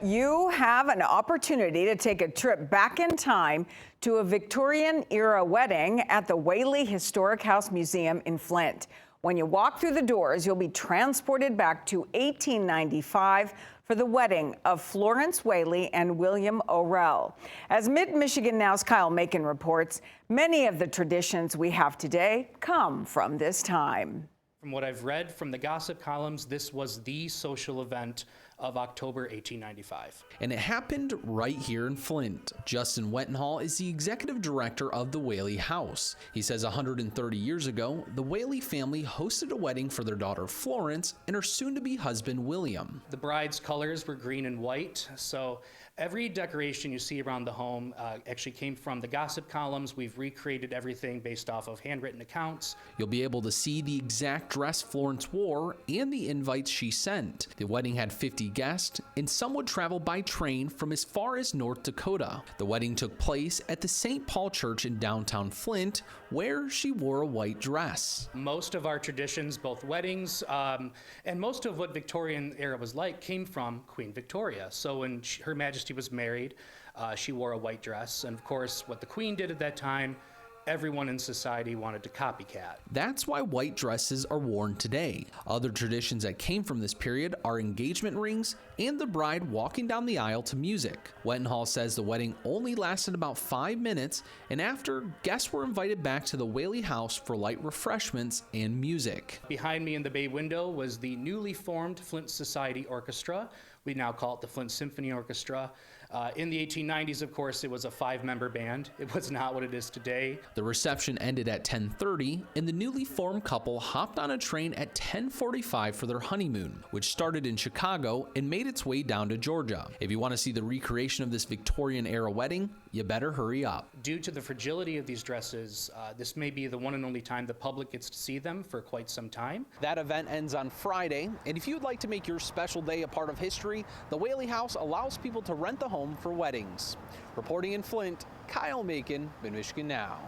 you have an opportunity to take a trip back in time to a Victorian era wedding at the Whaley Historic House Museum in Flint. When you walk through the doors, you'll be transported back to 1895 for the wedding of Florence Whaley and William Orrel. As Mid-Michigan Now's Kyle Macon reports, many of the traditions we have today come from this time. From what I've read from the gossip columns, this was the social event of October 1895. And it happened right here in Flint. Justin Wetenhall is the executive director of the Whaley House. He says 130 years ago, the Whaley family hosted a wedding for their daughter Florence and her soon-to-be husband William. The bride's colors were green and white, so every decoration you see around the home actually came from the gossip columns. We've recreated everything based off of handwritten accounts. You'll be able to see the exact dress Florence wore and the invites she sent. The wedding had 50 guests, and some would travel by train from as far as North Dakota. The wedding took place at the St. Paul Church in downtown Flint, where she wore a white dress. Most of our traditions, both weddings and most of what Victorian era was like, came from Queen Victoria. So when Her Majesty was married, she wore a white dress, and of course what the Queen did at that time, everyone in society wanted to copycat. That's why white dresses are worn today. Other traditions that came from this period are engagement rings and the bride walking down the aisle to music. Wetenhall says the wedding only lasted about 5 minutes, and after, guests were invited back to the Whaley House for light refreshments and music. Behind me in the bay window was the newly formed Flint Society Orchestra. We now call it the Flint Symphony Orchestra. In the 1890s, of course, it was a 5-member band. It was not what it is today. The reception ended at 10:30, and the newly formed couple hopped on a train at 10:45 for their honeymoon, which started in Chicago and made its way down to Georgia. If you want to see the recreation of this Victorian-era wedding, you better hurry up. Due to the fragility of these dresses, this may be the one and only time the public gets to see them for quite some time. That event ends on Friday, and if you'd like to make your special day a part of history, the Whaley House allows people to rent the home for weddings. Reporting in Flint, Kyle Macon, Mid-Michigan Now.